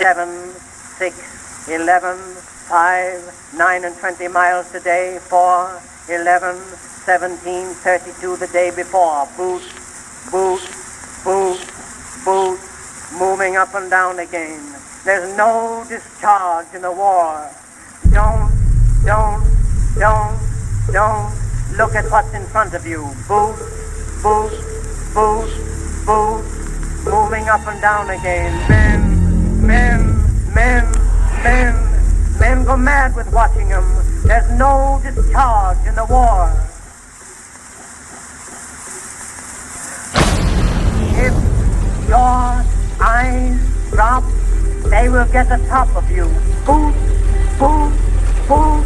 7, 6, 11, 5, 9 and 20 miles today, 4, 11, 17, 32 the day before. Boot, boot, boot, boot, moving up and down again. There's no discharge in the war. Don't look at what's in front of you. Boot, boot, boot, boot, moving up and down again. Men go mad with watching them. There's no discharge in the war. If your eyes drop, they will get the top of you. Boot, boot, boot,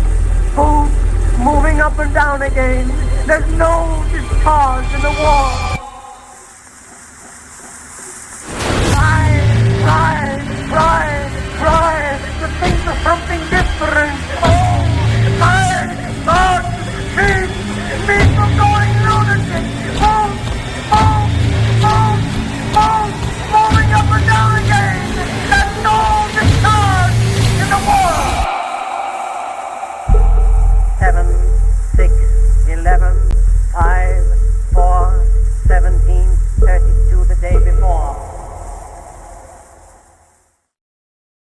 boot, moving up and down again. There's no discharge in the war. Try to think of something different.